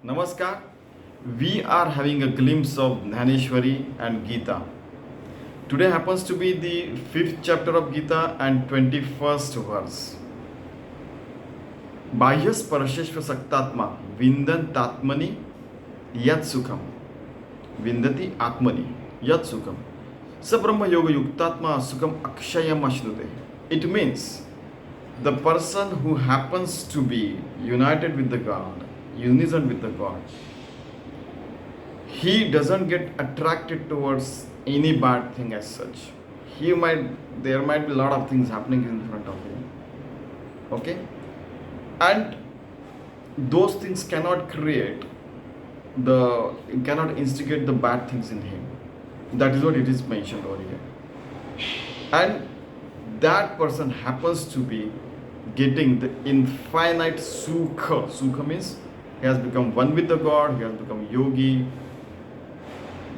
Namaskar. We are having a glimpse of Dnyaneshwari and Geeta. Today happens to be the 5th chapter of Gita and 21st verse. बाह्य स्पर्शेश्व सक्तात्मा विंदन्तात्मनि यत् सुखम विंदति आत्मनि यत् सुखम स ब्रह्म योग युक्तात्मा सुखम अक्षयम अश्नुते. It means the person who happens to be united with the God, unison with the God, he doesn't get attracted towards any bad thing as such. There might be a lot of things happening in front of him. Okay? And those things cannot instigate the bad things in him. That is what it is mentioned over here. And that person happens to be getting the infinite sukha. Sukha means he has become one with the God, he has become yogi,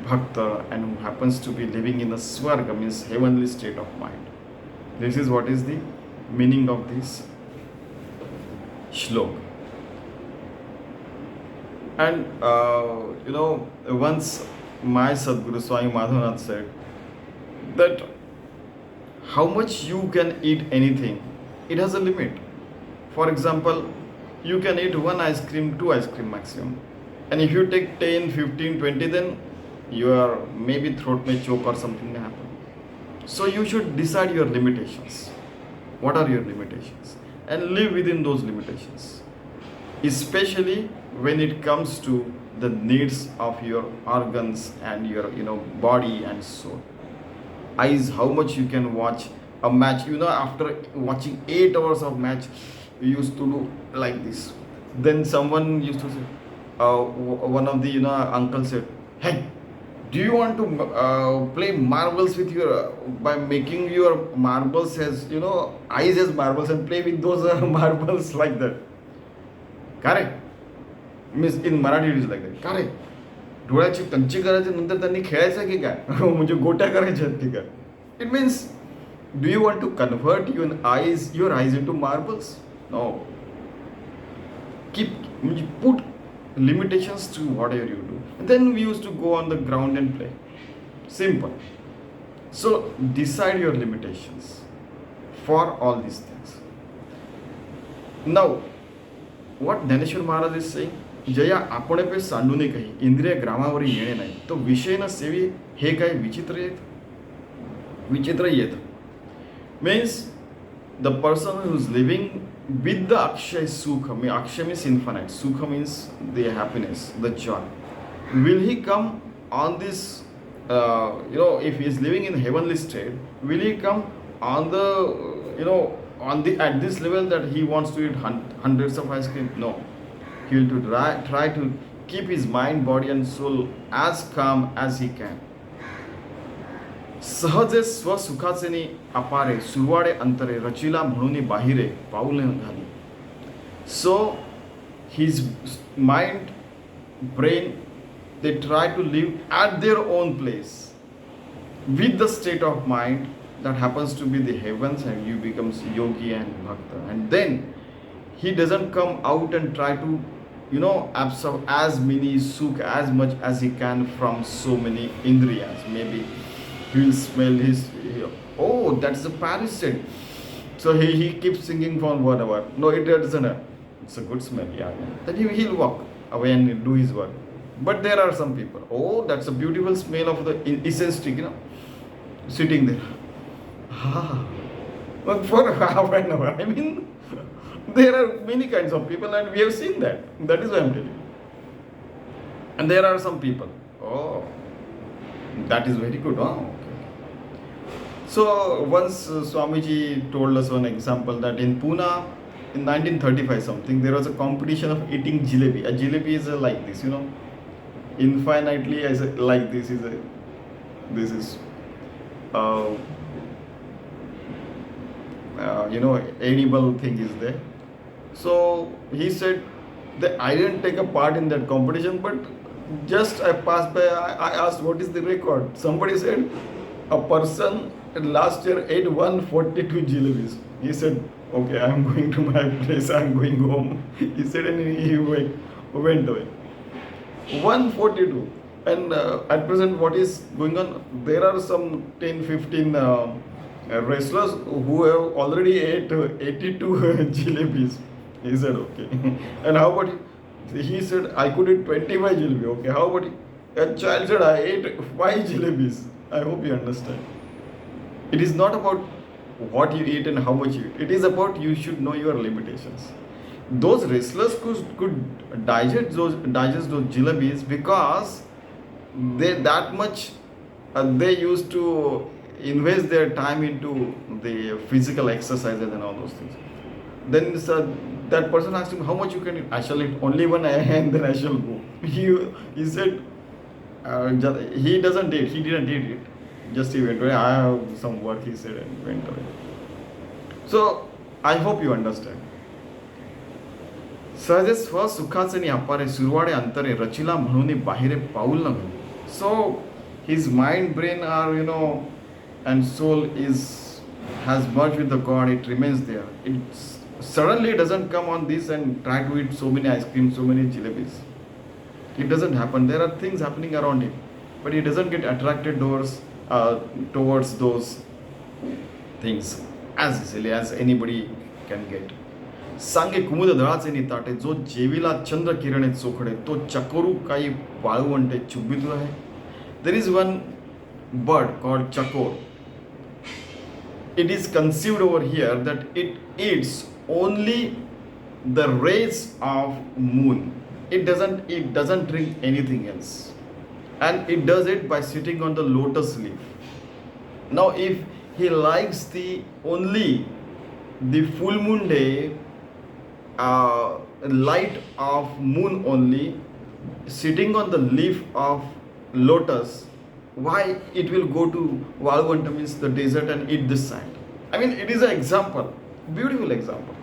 bhakta, and who happens to be living in a swarga, means heavenly state of mind. This is what is the meaning of this Shlok. And once my Sadguru Swami Madhavanath said that how much you can eat anything, it has a limit. For example, you can eat one ice cream, two ice cream maximum. And if you take 10, 15, 20, then your maybe throat may choke or something may happen. So you should decide your limitations. What are your limitations? And live within those limitations. Especially when it comes to the needs of your organs and your body and soul. Eyes, how much you can watch a match. After watching 8 hours of match, we used to do like this. Then someone used to say, one of the uncle said, "Hey, do you want to play marbles with by making your marbles as eyes as marbles and play with those marbles like that?" Correct. Means in Marathi it is like that. Correct. डोळ्याची कंची करायची नंतर त्यांनी खेळायचं की काय म्हणजे गोट्या करायच्या की काय. It means, do you want to convert your eyes into marbles? No. Put limitations to whatever you do. And then we used to go on the ground and play. Simple. So decide your limitations for all these things. Now, what Dnyaneshwari Maharaj is saying, Jaya आपण पे सांडूने काही इंद्रिय ग्रामावर येणे नाही तो विषय न सेवी हे काय विचित्र येत. Means the person who is living with the Akshay Sukha, Akshay means infinite, Sukha means the happiness, the joy. Will he come on this, if he is living in heavenly state, will he come on the, at this level that he wants to eat hundreds of ice cream? No. He will try to keep his mind, body and soul as calm as he can. सहजे स्वसुखाचे अपारे सुरवाडे अंतरे रचिला म्हणून बाहिरे पाऊल घाली. So his mind, brain, they try to live at their own place with the state of mind that happens to be the heavens, and you becomes yogi and bhakta. And then he doesn't come out and try to absorb as many sukh as much as he can from so many indriyas. Maybe he will smell that's the Paris scent, so he keeps singing for 1 hour. No, it doesn't. It's a good smell. Yeah. Then he'll walk away and do his work. But there are some people, that's a beautiful smell of the incense stick, sitting there. But for half an hour, there are many kinds of people, and we have seen that. That is why I'm telling you. And there are some people, that is very good. Okay. So once Swamiji told us one example that in Pune, in 1935 something, there was a competition of eating jalebi. A jalebi is like this, infinitely like this is edible thing is there. So he said that I didn't take a part in that competition, but just I passed by, I asked what is the record. Somebody said a person last year ate 142 jalebis. He said, okay, I am going to my place, I am going home. He said, and he went away. 142. And at present, what is going on? There are some 10, 15 wrestlers who have already ate 82 jalebis. He said, okay. And how about you? He said, I could eat 25 jalebi. Okay, how about you? A child said, I ate 5 jalebis. I hope you understand. It is not about what you eat and how much you eat. It is about you should know your limitations. Those wrestlers could digest those jalebis because they that much they used to invest their time into the physical exercises and all those things. Then that person asked him, how much you can eat? I shall eat only one and then I shall go. He said, he didn't eat it. Just he went away. I have some work, he said, and went away. So I hope you understand. सहजे स्वसुखाचे नि अपारे सुरवाडे अंतरे रचिला म्हणून बाहेरे पाऊल न घालू. So his mind, brain are and soul has merged with the God. It remains there. It suddenly doesn't come on this and try to eat so many ice cream, so many jalebis. It doesn't happen. There are things happening around him, but he doesn't get attracted towards those things as easily as anybody can get. सांगे कुमुद दळाचे निताटे जो जेवीला चंद्र किरणे चोखडे तो चकोरू काही वाळवंटे चुबितू आहे. There is one bird called chakor. It is conceived over here that it eats only the rays of moon. It doesn't drink anything else, and it does it by sitting on the lotus leaf. Now if he likes only the full moon day light of moon only, sitting on the leaf of lotus, why it will go to Valvanta, means the desert, and eat this sand? I mean, it is an example, beautiful example.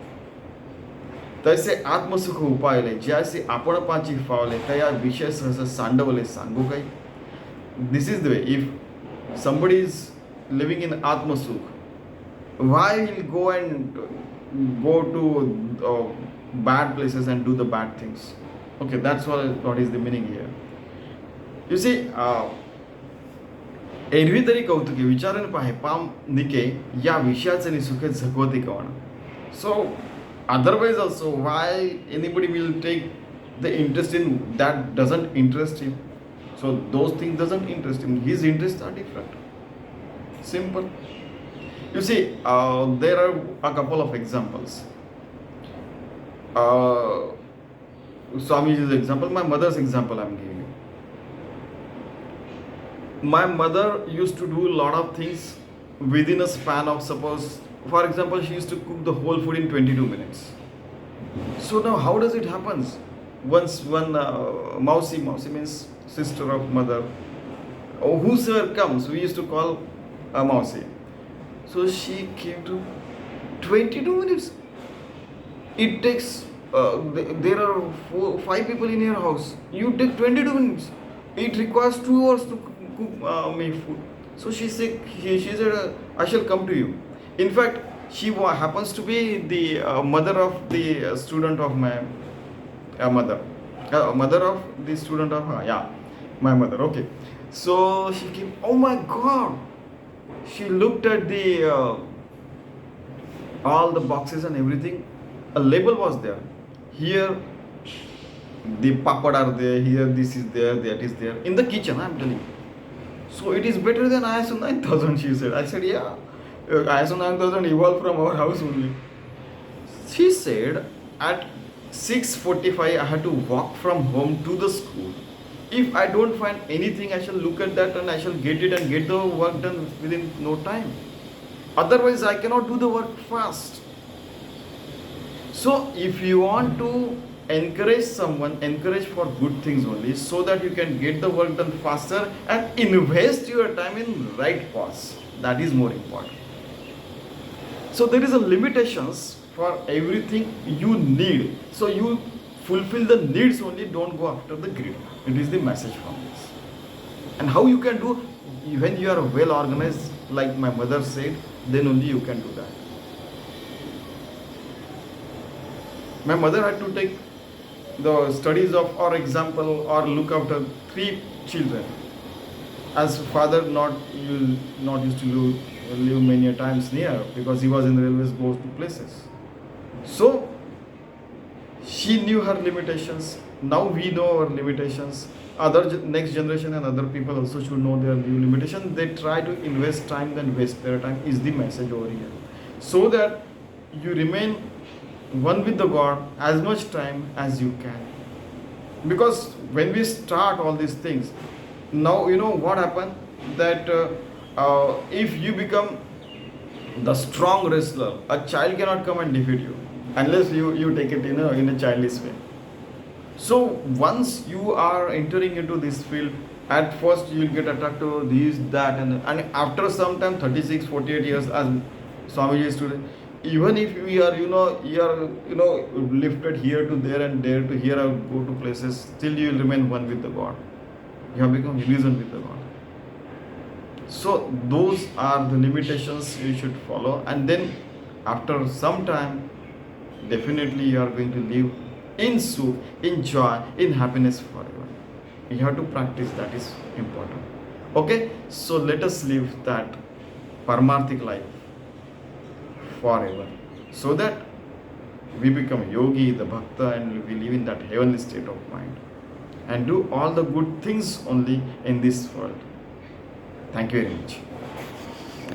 तैसे आत्मसुख उपायले ज्यासे आपण पाची फावले त्या विषय सहज सांडवले सांगू काही. This is the way. If somebody is living in atmasukh, why he'll go and go to bad places and do the bad things? Okay, that's what is the meaning here. You see, एरवी तरी कौतुके विचारण पाहे palm निके या विषयाचे नि सुखे झगवते कवण. So otherwise also, why anybody will take the interest in that doesn't interest him? So those things doesn't interest him. His interests are different. Simple. You see, there are a couple of examples. Swamiji's example, my mother's example I'm giving you. My mother used to do a lot of things within a span of, suppose, for example, she used to cook the whole food in 22 minutes. So now how does it happen? Once one Mausi means sister of mother, whosoever comes, we used to call a Mausi. So she came to 22 minutes. It takes, there are 5 people in your house. You take 22 minutes. It requires 2 hours to cook make food. So she said, I shall come to you. In fact, she happens to be the mother of the student of my mother. Mother of the student of my mother. Okay. So she came. Oh my God! She looked at all the boxes and everything. A label was there. Here the papad are there. Here this is there. That is there. In the kitchen, I am telling you. So it is better than ISO 9000, she said. I said, yeah. ISO 9000 evolved from our house only. She said at 6:45 I had to walk from home to the school. If I don't find anything, I shall look at that and I shall get it and get the work done within no time. Otherwise, I cannot do the work fast. So if you want to encourage someone, encourage for good things only, so that you can get the work done faster and invest your time in right paths. That is more important. So there is a limitations for everything you need. So you fulfill the needs only, don't go after the greed. It is the message from this. And how you can do, when you are well organized, like my mother said, then only you can do that. My mother had to take the studies of, or example, or look after 3 children, as father not used to live many a times near, because he was in the railways, goes to places. So she knew her limitations. Now we know our limitations. Next generation and other people also should know their new limitations. They try to invest time than waste their time, is the message over here. So that you remain one with the God as much time as you can. Because when we start all these things, now you know what happened, that if you become the strong wrestler, a child cannot come and defeat you unless you take it in a childish way. So once you are entering into this field, at first you will get attracted to this, that, and after some time, 36, 48 years, as Swamiji is today, even if we are lifted here to there and there to here or go to places, still you will remain one with the God. You have become illusion with the God. So those are the limitations you should follow, and then after some time, definitely you are going to live in sukh, in joy, in happiness forever. You have to practice, that is important. Okay, so let us live that paramarthik life forever, so that we become yogi, the bhakta, and we live in that heavenly state of mind and do all the good things only in this world. Thank you very much.